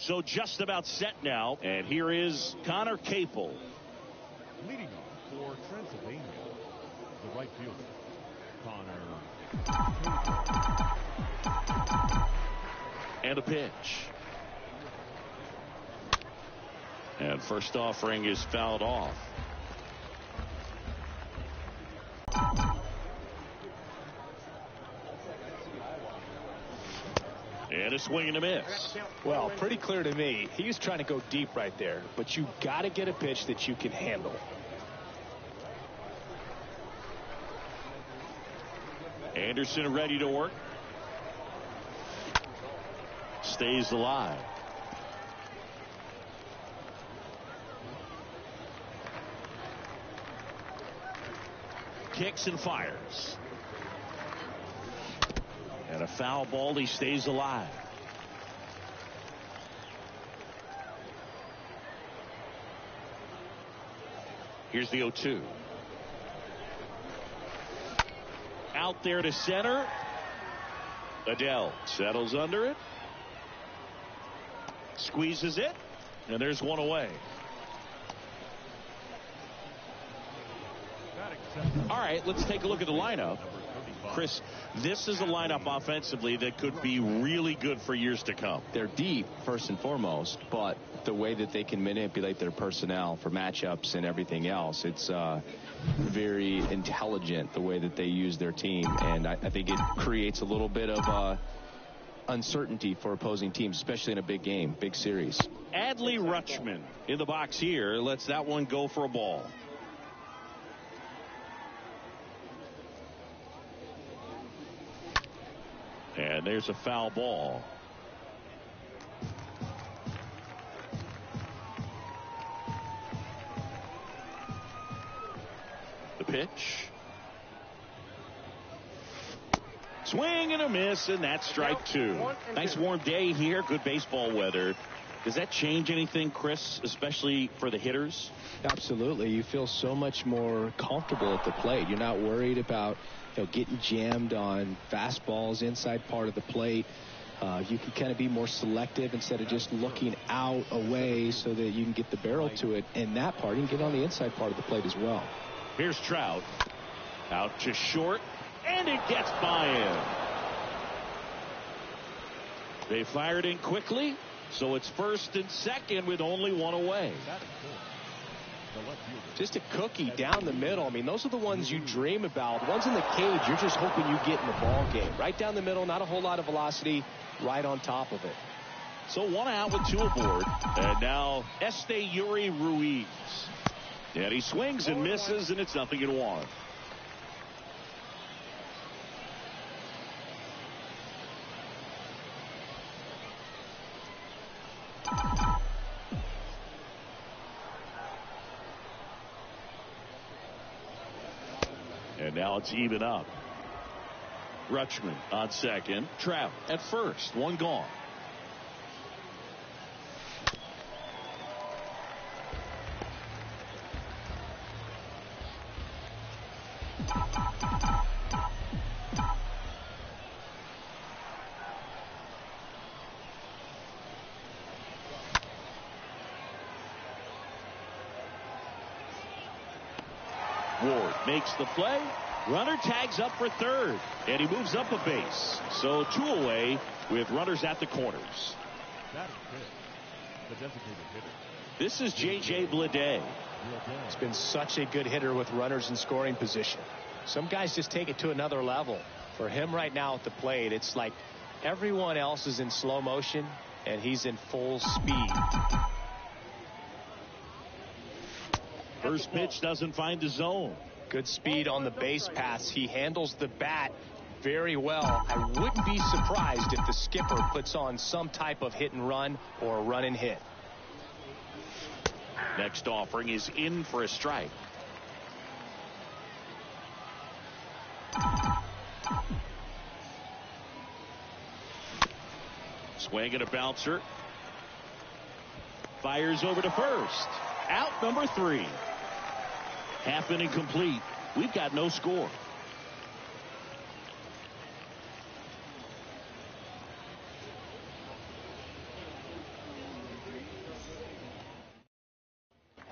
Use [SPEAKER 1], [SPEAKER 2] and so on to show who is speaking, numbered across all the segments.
[SPEAKER 1] So just about set now. And here is Connor Capel.
[SPEAKER 2] Leading off for Transylvania, the right fielder, Connor.
[SPEAKER 1] And a pitch. And first offering is fouled off. And a swing and a miss.
[SPEAKER 3] Well, pretty clear to me. He was trying to go deep right there, but you got to get a pitch that you can handle.
[SPEAKER 1] Anderson ready to work. Stays alive. Kicks and fires. And a foul ball. He stays alive. Here's the 0-2. Out there to center. Adele settles under it. Squeezes it. And there's one away. All right, let's take a look at the lineup. Chris, this is a lineup offensively that could be really good for years to come.
[SPEAKER 4] They're deep, first and foremost, but the way that they can manipulate their personnel for matchups and everything else, it's very intelligent the way that they use their team. And I think it creates a little bit of uncertainty for opposing teams, especially in a big game, big series.
[SPEAKER 1] Adley Rutschman in the box here lets that one go for a ball. And there's a foul ball. The pitch. Swing and a miss, and that's strike two. Nice warm day here. Good baseball weather. Does that change anything, Chris, especially for the hitters?
[SPEAKER 3] Absolutely. You feel so much more comfortable at the plate. You're not worried about getting jammed on fastballs inside part of the plate. You can kind of be more selective instead of just looking out away so that you can get the barrel to it. And that part, you can get on the inside part of the plate as well.
[SPEAKER 1] Here's Trout. Out to short, and it gets by him. They fired in quickly, so it's first and second with only one away.
[SPEAKER 3] Just a cookie down the middle. I mean, those are the ones you dream about. Ones in the cage, you're just hoping you get in the ball game. Right down the middle, not a whole lot of velocity, right on top of it.
[SPEAKER 1] So one out with two aboard. And now Esteury Ruiz. And he swings and misses, and it's 0-1. And now it's even up. Rutschman on second. Trout at first. One gone. Ward makes the play. Runner tags up for third, and he moves up a base. So two away with runners at the corners.
[SPEAKER 2] That is good. The designated hitter.
[SPEAKER 1] This is J.J. Bleday.
[SPEAKER 3] He's been such a good hitter with runners in scoring position. Some guys just take it to another level. For him right now at the plate, it's like everyone else is in slow motion, and he's in full speed.
[SPEAKER 1] First pitch doesn't find the zone.
[SPEAKER 3] Good speed on the base paths. He handles the bat very well. I wouldn't be surprised if the skipper puts on some type of hit and run or a run and hit.
[SPEAKER 1] Next offering is in for a strike. Swing and a bouncer. Fires over to first. Out number 3. Half inning complete. We've got no score.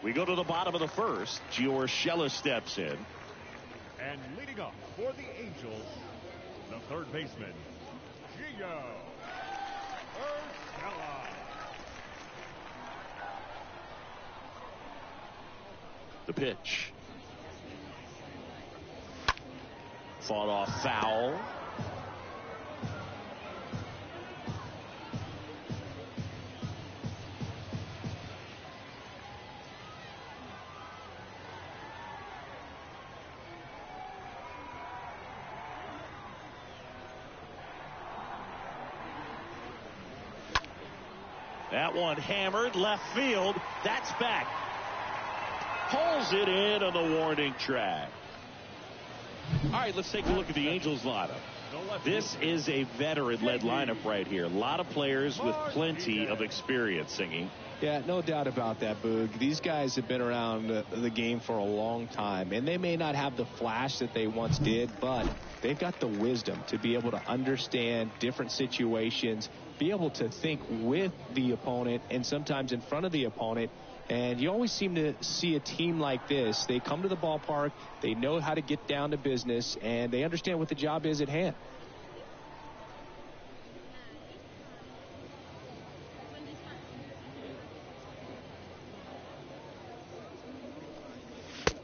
[SPEAKER 1] We go to the bottom of the first. Gio Urshela steps in.
[SPEAKER 2] And leading off for the Angels, the third baseman, Gio Urshela.
[SPEAKER 1] The pitch. Fought off foul. That one hammered left field. That's back. Pulls it in on the warning track. All right, let's take a look at the Angels lineup. This is a veteran-led lineup right here. A lot of players with plenty of experience, Singy.
[SPEAKER 3] Yeah, no doubt about that, Boog. These guys have been around the game for a long time, and they may not have the flash that they once did, but they've got the wisdom to be able to understand different situations, be able to think with the opponent and sometimes in front of the opponent. And you always seem to see a team like this. They come to the ballpark, they know how to get down to business, and they understand what the job is at hand.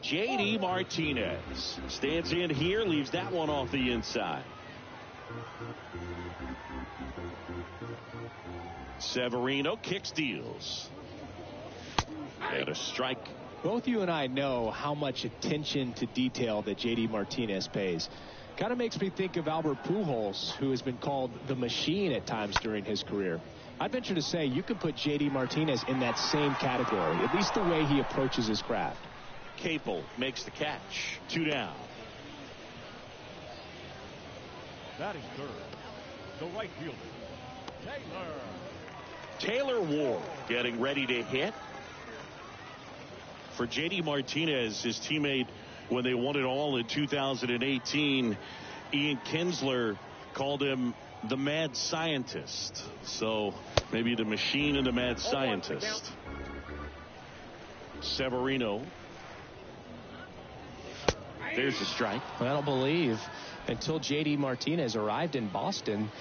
[SPEAKER 1] J.D. Martinez stands in here, leaves that one off the inside. Severino kicks, deals. And a strike.
[SPEAKER 3] Both you and I know how much attention to detail that J.D. Martinez pays. Kind of makes me think of Albert Pujols, who has been called the machine at times during his career. I'd venture to say you could put J.D. Martinez in that same category, at least the way he approaches his craft.
[SPEAKER 1] Capel makes the catch. 2 down.
[SPEAKER 2] Batting third, the right fielder,
[SPEAKER 1] Taylor Ward getting ready to hit. For J.D. Martinez, his teammate, when they won it all in 2018, Ian Kinsler called him the mad scientist. So maybe the machine and the mad scientist. Severino. There's the strike.
[SPEAKER 3] I don't believe until J.D. Martinez arrived in Boston,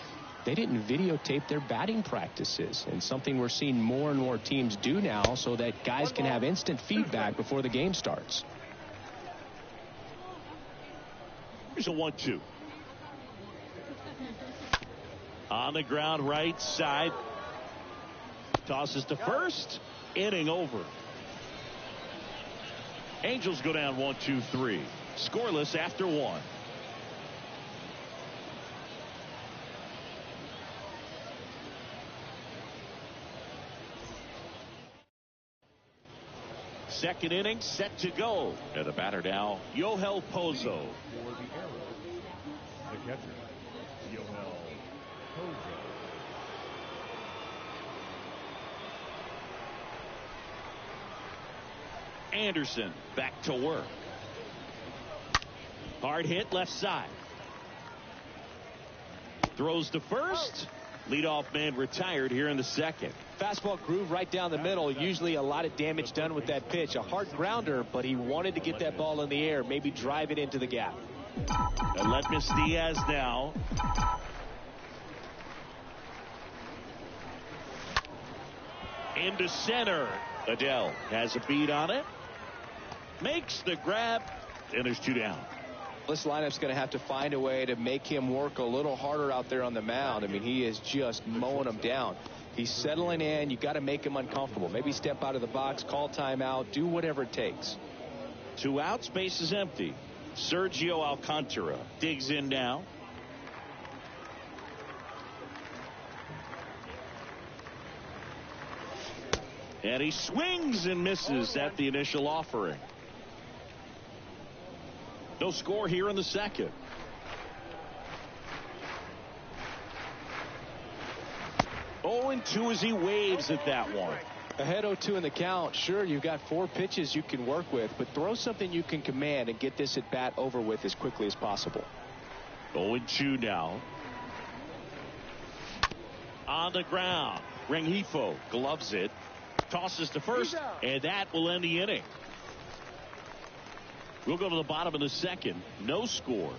[SPEAKER 3] they didn't videotape their batting practices, and something we're seeing more and more teams do now so that guys can have instant feedback before the game starts.
[SPEAKER 1] Here's a 1-2. On the ground right side. Tosses to first. Inning over. Angels go down 1-2-3. Scoreless after 1. Second inning set to go. And the batter now, Yohel Pozo.
[SPEAKER 2] for the Arrows, the catcher, Yohel Pozo.
[SPEAKER 1] Anderson back to work. Hard hit left side. Throws to first. Leadoff man retired here in the second.
[SPEAKER 3] Fastball groove right down the middle. Usually a lot of damage done with that pitch. A hard grounder, but he wanted to get that ball in the air, maybe drive it into the gap.
[SPEAKER 1] Aledmys Diaz now. Into center. Adele has a beat on it. Makes the grab. And there's 2 down.
[SPEAKER 3] This lineup's going to have to find a way to make him work a little harder out there on the mound. I mean, he is just mowing them down. He's settling in. You got to make him uncomfortable. Maybe step out of the box, call timeout, do whatever it takes.
[SPEAKER 1] 2 outs, base is empty. Sergio Alcantara digs in now. And he swings and misses at the initial offering. No score here in the second. Oh, and 2 as he waves at that one.
[SPEAKER 3] Ahead 0-2 in the count. Sure, you've got 4 pitches you can work with, but throw something you can command and get this at bat over with as quickly as possible.
[SPEAKER 1] 0-2 now. On the ground. Rengifo gloves it. Tosses to first, and that will end the inning. We'll go to the bottom of the second. No score.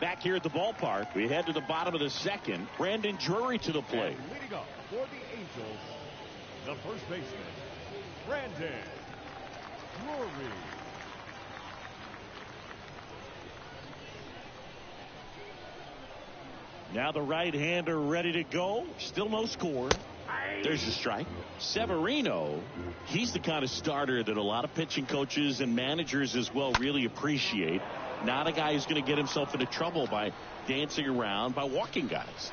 [SPEAKER 1] Back here at the ballpark, we head to the bottom of the second. Brandon Drury to the plate.
[SPEAKER 2] And leading up for the Angels, the first baseman, Brandon Drury.
[SPEAKER 1] Now the right-hander ready to go. Still no score. There's a strike. Severino, he's the kind of starter that a lot of pitching coaches and managers as well really appreciate. Not a guy who's going to get himself into trouble by dancing around, by walking guys.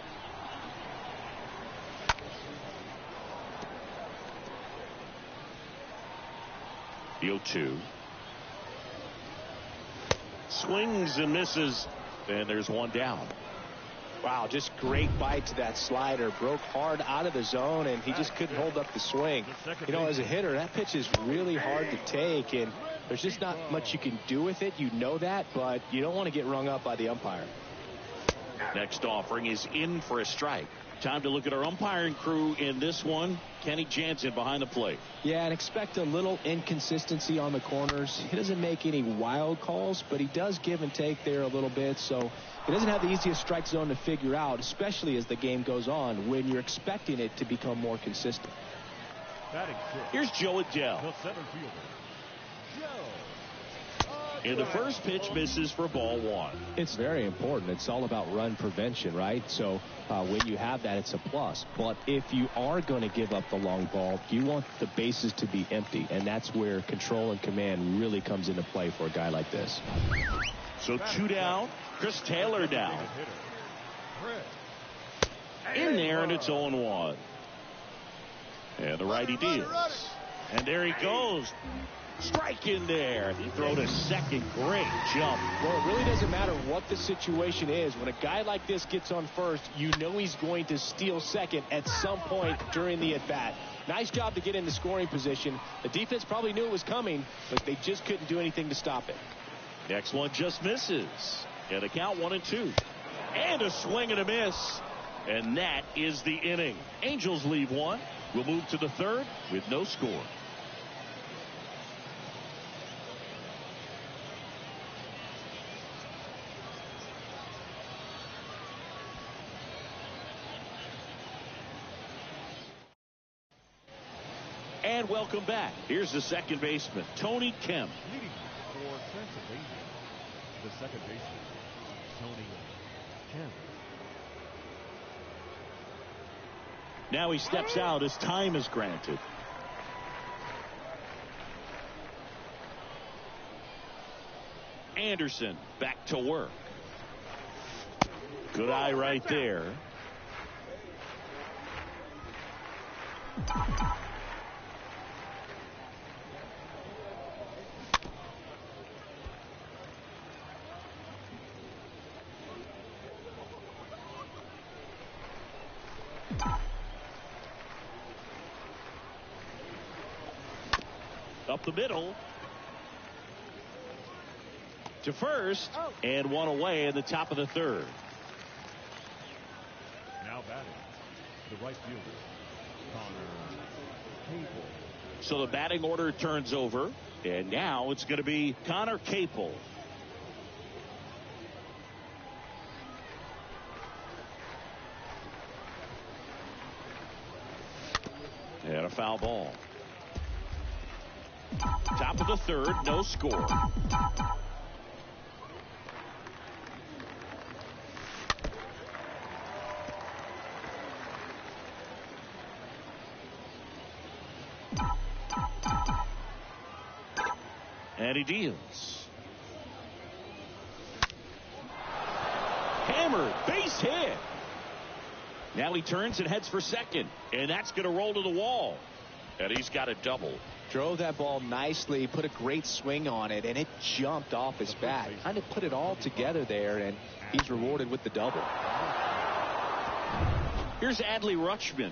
[SPEAKER 1] The 0-2. Swings and misses, and there's one down.
[SPEAKER 3] Wow, just great bite to that slider. Broke hard out of the zone, and he just couldn't hold up the swing. You know, as a hitter, that pitch is really hard to take, and there's just not much you can do with it. You know that, but you don't want to get rung up by the umpire.
[SPEAKER 1] Next offering is in for a strike. Time to look at our umpiring crew in this one. Kenny Jansen behind the plate.
[SPEAKER 3] Yeah, and expect a little inconsistency on the corners. He doesn't make any wild calls, but he does give and take there a little bit, so he doesn't have the easiest strike zone to figure out, especially as the game goes on, when you're expecting it to become more consistent.
[SPEAKER 1] Here's Joe Adele.
[SPEAKER 2] The center fielder, Joe.
[SPEAKER 1] And the first pitch misses for ball one.
[SPEAKER 3] It's very important. It's all about run prevention, right? So when you have that, it's a plus. But if you are going to give up the long ball, you want the bases to be empty, and that's where control and command really comes into play for a guy like this.
[SPEAKER 1] So 2 down. Chris Taylor down. In there, and it's 0-1. And the righty deals. And there he goes. Strike in there. He throw to second. Great jump.
[SPEAKER 3] Well, it really doesn't matter what the situation is. When a guy like this gets on first, you know he's going to steal second at some point during the at-bat. Nice job to get in the scoring position. The defense probably knew it was coming, but they just couldn't do anything to stop it.
[SPEAKER 1] Next one just misses. And a count 1-2. And a swing and a miss. And that is the inning. Angels leave one. We'll move to the third with no score. And welcome back. Here's the second baseman, Tony Kemp.
[SPEAKER 2] Leading for Pennsylvania, the second baseman, Tony Kemp.
[SPEAKER 1] Now he steps out as time is granted. Anderson back to work. Good eye right there. Up the middle to first, and one away in the top of the third.
[SPEAKER 2] Now batting, the right fielder, Connor Cable.
[SPEAKER 1] So the batting order turns over, and now it's going to be Connor Capel. And a foul ball. Top of the third, no score. And he deals. Hammered, base hit. Now he turns and heads for second, and that's going to roll to the wall. And he's got a double.
[SPEAKER 3] Drove that ball nicely, put a great swing on it, and it jumped off his bat. Kind of put it all together there, and he's rewarded with the double.
[SPEAKER 1] Here's Adley Rutschman.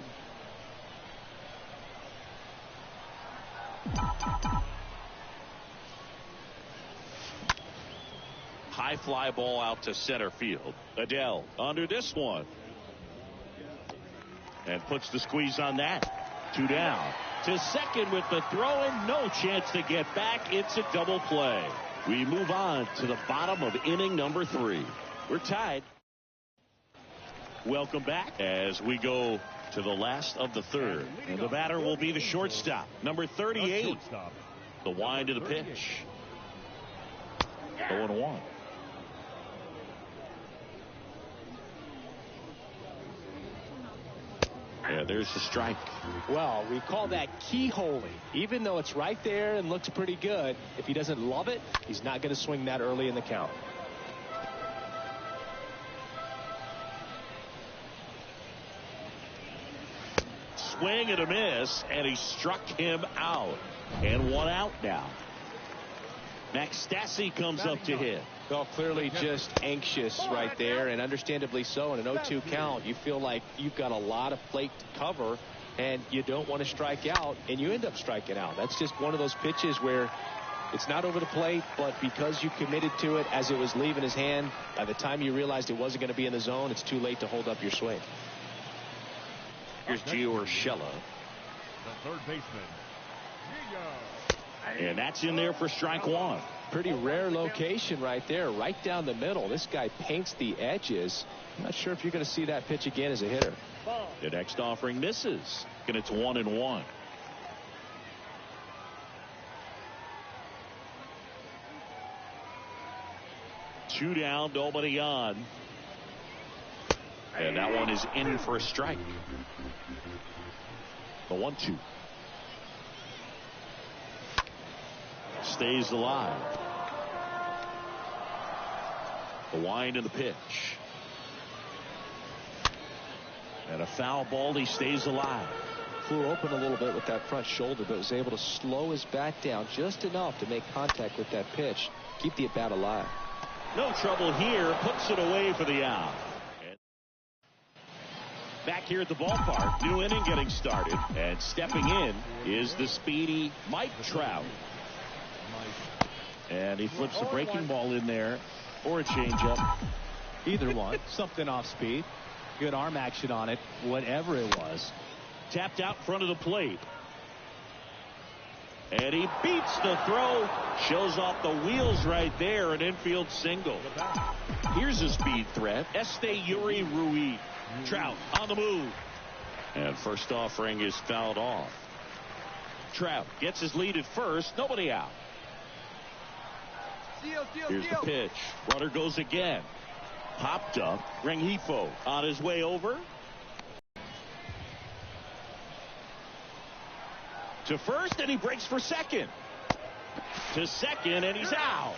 [SPEAKER 1] High high fly ball out to center field. Adele under this one. And puts the squeeze on that. 2 down. To second with the throw and no chance to get back. It's a double play. We move on to the bottom of inning number 3. We're tied. Welcome back as we go to the last of the 3rd. And the batter will be the shortstop, number 38. The wind of the pitch. 0-1. Yeah, there's the strike.
[SPEAKER 3] Well, we call that keyholing. Even though it's right there and looks pretty good, if he doesn't love it, he's not going to swing that early in the count.
[SPEAKER 1] Swing and a miss, and he struck him out. And 1 out now. Max Stassi comes up to hit.
[SPEAKER 3] Well, clearly just anxious right there, and understandably so. In an 0-2 count, you feel like you've got a lot of plate to cover, and you don't want to strike out, and you end up striking out. That's just one of those pitches where it's not over the plate, but because you committed to it as it was leaving his hand, by the time you realized it wasn't going to be in the zone, it's too late to hold up your swing.
[SPEAKER 1] Here's Gio Urshela.
[SPEAKER 2] The third baseman,
[SPEAKER 1] and that's in there for strike 1.
[SPEAKER 3] Pretty rare location right there, right down the middle. This guy paints the edges. I'm not sure if you're going to see that pitch again as a hitter.
[SPEAKER 1] The next offering misses, and it's 1-1. Two down, nobody on. And that one is in for a strike. The 1-2. Stays alive. The wind and the pitch. And a foul ball. He stays alive.
[SPEAKER 3] Flew open a little bit with that front shoulder, but was able to slow his bat down just enough to make contact with that pitch. Keep the at-bat alive.
[SPEAKER 1] No trouble here. Puts it away for the out. Back here at the ballpark, new inning getting started, and stepping in is the speedy Mike Trout. And he flips the breaking ball in there, or a changeup.
[SPEAKER 5] Either one. Something off speed. Good arm action on it, whatever it was.
[SPEAKER 1] Tapped out front of the plate. And he beats the throw. Shows off the wheels right there. An infield single. Here's a speed threat. Yuri Ruiz. Trout on the move. And first offering is fouled off. Trout gets his lead at first. Nobody out. Here's the pitch. Runner goes again. Popped up. Rengifo on his way over. To first, and he breaks for second. To second, and he's out.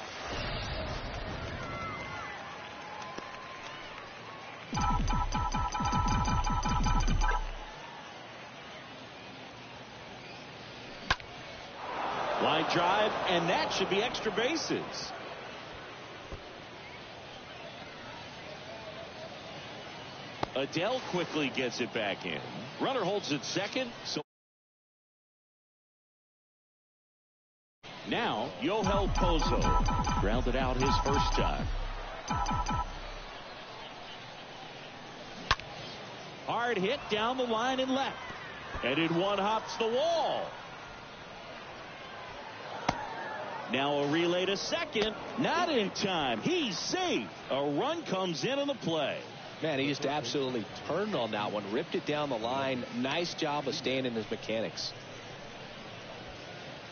[SPEAKER 1] Line drive, and that should be extra bases. Adele quickly gets it back in. Runner holds it second. So now, Yohel Pozo grounded out his first time. Hard hit down the line and left. And in one hops the wall. Now a relay to second. Not in time. He's safe. A run comes in on the play.
[SPEAKER 3] Man, he just absolutely turned on that one. Ripped it down the line. Nice job of staying in his mechanics.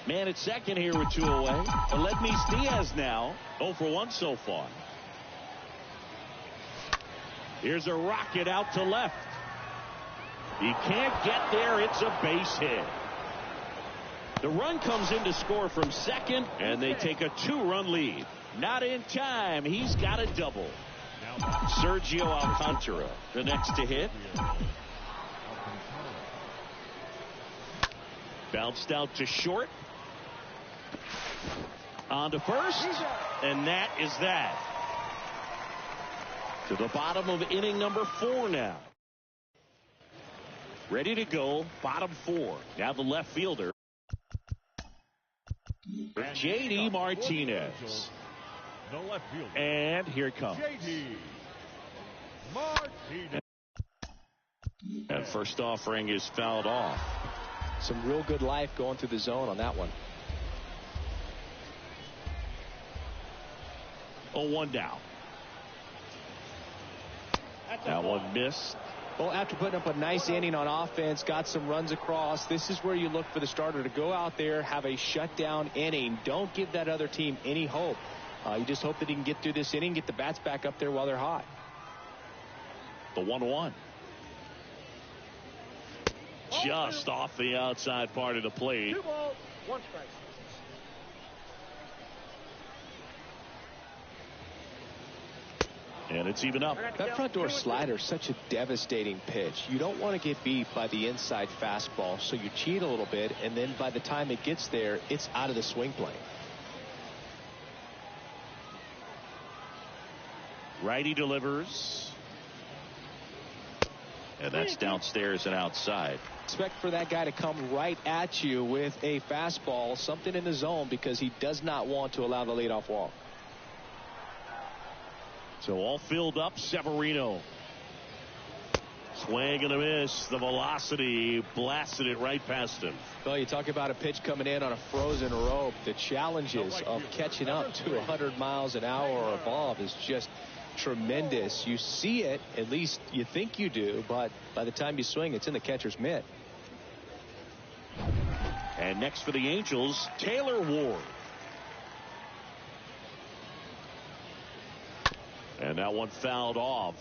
[SPEAKER 1] Man at second here with 2 away. Aledmys Diaz now 0 for 1 so far. Here's a rocket out to left. He can't get there. It's a base hit. The run comes in to score from second, and they take a 2-run lead. Not in time. He's got a double. Sergio Alcantara, the next to hit. Bounced out to short. On to first, and that is that. To the bottom of inning number 4 now. Ready to go, bottom 4. Now the left fielder, J.D. Martinez.
[SPEAKER 2] The left fielder.
[SPEAKER 1] And here it comes.
[SPEAKER 2] JD Martinez.
[SPEAKER 1] And first offering is fouled off.
[SPEAKER 3] Some real good life going through the zone on that one.
[SPEAKER 1] 0-1 down. That one missed.
[SPEAKER 3] Well, after putting up a nice inning on offense, got some runs across, this is where you look for the starter to go out there, have a shutdown inning. Don't give that other team any hope. You just hope that he can get through this inning, get the bats back up there while they're hot.
[SPEAKER 1] The 1-1. Just off the outside part of the plate.
[SPEAKER 2] 2 balls, 1 strike.
[SPEAKER 1] And it's even up.
[SPEAKER 3] That front door slider is such a devastating pitch. You don't want to get beat by the inside fastball, so you cheat a little bit, and then by the time it gets there, it's out of the swing plane.
[SPEAKER 1] Righty delivers. And that's downstairs and outside.
[SPEAKER 3] Expect for that guy to come right at you with a fastball, something in the zone, because he does not want to allow the leadoff walk.
[SPEAKER 1] So all filled up, Severino. Swing and a miss. The velocity blasted it right past him.
[SPEAKER 3] Well, you talk about a pitch coming in on a frozen rope. The challenges of catching up to 100 miles an hour or above is just tremendous. You see it, at least you think you do, but by the time you swing, it's in the catcher's mitt.
[SPEAKER 1] And next for the Angels, Taylor Ward. And that one fouled off.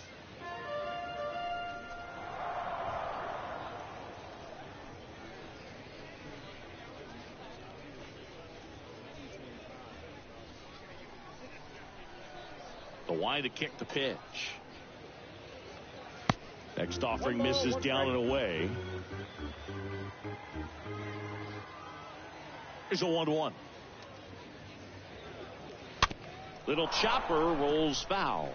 [SPEAKER 1] The wide to kick the pitch. Next offering misses down and away. Here's a 1-1. Little chopper rolls foul.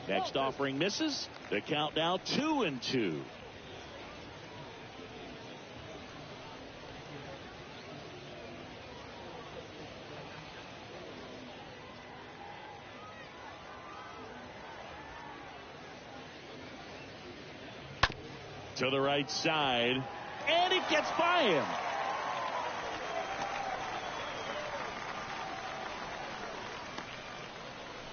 [SPEAKER 1] Next offering misses. The count now 2-2. To the right side, and it gets by him.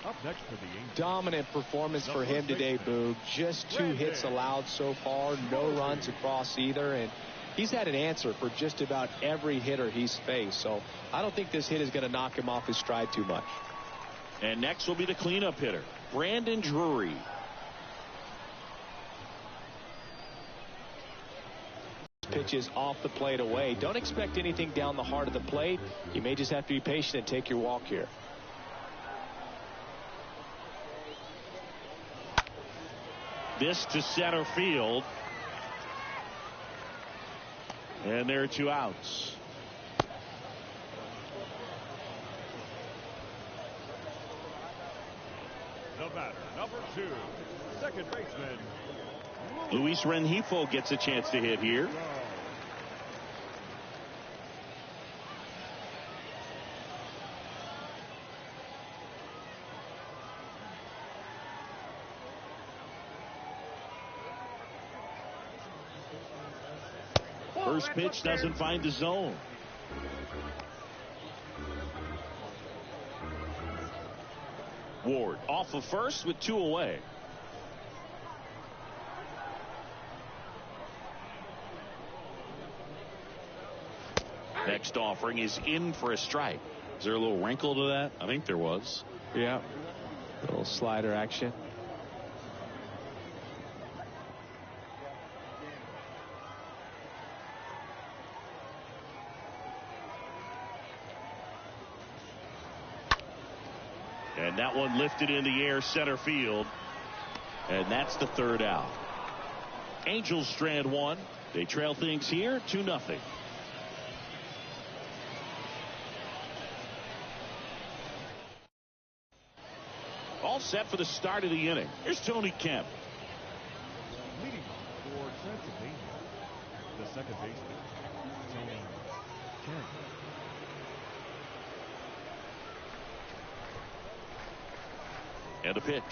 [SPEAKER 2] Up next for the Angels.
[SPEAKER 3] Dominant performance for him today, Boog. Just 2 hits allowed so far, no runs across either, and he's had an answer for just about every hitter he's faced. So I don't think this hit is going to knock him off his stride too much.
[SPEAKER 1] And next will be the cleanup hitter, Brandon Drury.
[SPEAKER 3] Pitches off the plate away. Don't expect anything down the heart of the plate. You may just have to be patient and take your walk here.
[SPEAKER 1] This to center field. And there are 2 outs.
[SPEAKER 2] The batter, number 2, second baseman,
[SPEAKER 1] Luis Rengifo gets a chance to hit here. First pitch doesn't find the zone. Ward off of first with 2 away. Next offering is in for a strike. Is there a little wrinkle to that? I think there was.
[SPEAKER 3] Yeah. A little slider action.
[SPEAKER 1] And that one lifted in the air center field. And that's the 3rd out. Angels strand 1. They trail things here 2-0. All set for the start of the inning. Here's Tony Kemp.
[SPEAKER 2] second baseman, Tony Kemp.
[SPEAKER 1] And a pitch.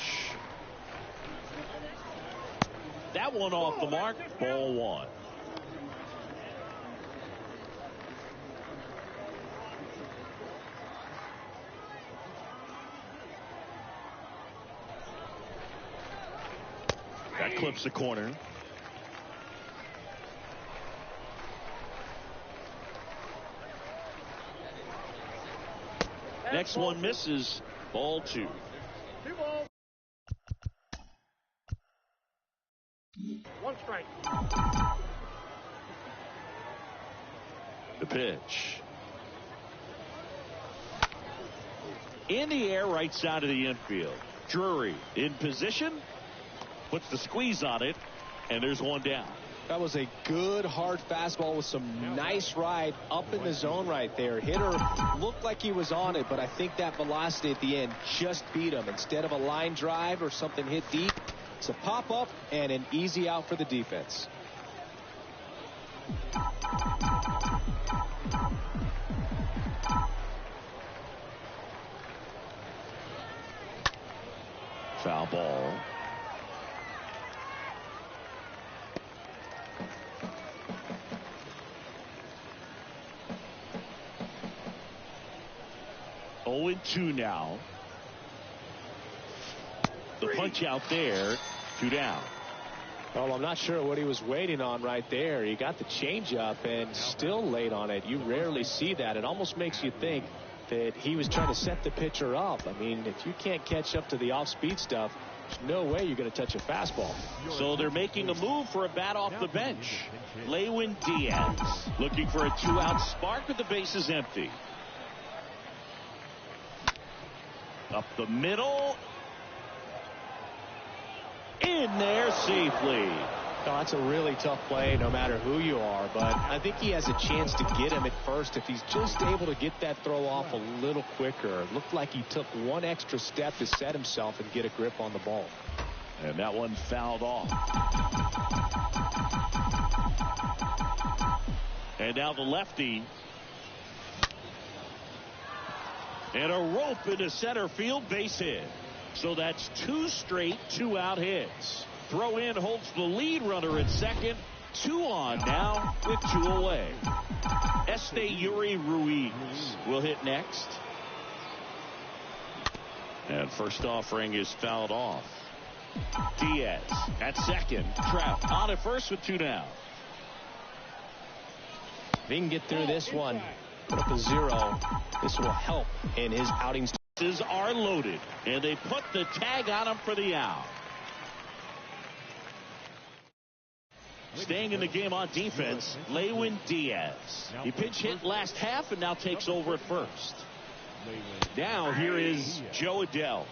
[SPEAKER 1] That one off the mark. Ball one. That clips the corner. Next one misses. Ball two.
[SPEAKER 2] Vivo. One strike.
[SPEAKER 1] The pitch. In the air, right side of the infield. Drury in position. Puts the squeeze on it. And there's one down.
[SPEAKER 3] That was a good hard fastball with some nice ride up in the zone right there. Hitter looked like he was on it, but I think that velocity at the end just beat him. Instead of a line drive or something hit deep, it's a pop up and an easy out for the defense.
[SPEAKER 1] Foul ball. Oh, 2 now. The punch out there. 2 down.
[SPEAKER 3] Well, I'm not sure what he was waiting on right there. He got the changeup and still late on it. You rarely see that. It almost makes you think that he was trying to set the pitcher up. I mean, if you can't catch up to the off-speed stuff, there's no way you're going to touch a fastball.
[SPEAKER 1] So they're making a move for a bat off the bench. Lewin Diaz looking for a 2-out spark with the bases empty. Up the middle. In there safely.
[SPEAKER 3] Oh, that's a really tough play no matter who you are, but I think he has a chance to get him at first if he's just able to get that throw off a little quicker. It looked like he took one extra step to set himself and get a grip on the ball.
[SPEAKER 1] And that one fouled off. And now the lefty. And a rope into center field, base hit. So that's 2 straight 2-out hits. Throw in holds the lead runner at second. 2 on now with 2 away. Yuri Ruiz will hit next. And first offering is fouled off. Diaz at second. Trout on at first with 2 down.
[SPEAKER 3] If he can get through this one, put up a 0, this will help in his outings.
[SPEAKER 1] Are loaded, and they put the tag on him for the out. Staying in the game on defense, Lewin Diaz. He pinch hit last half and now takes over at first. Now here is Joe Adell.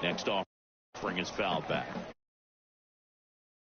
[SPEAKER 1] Next offering is fouled back.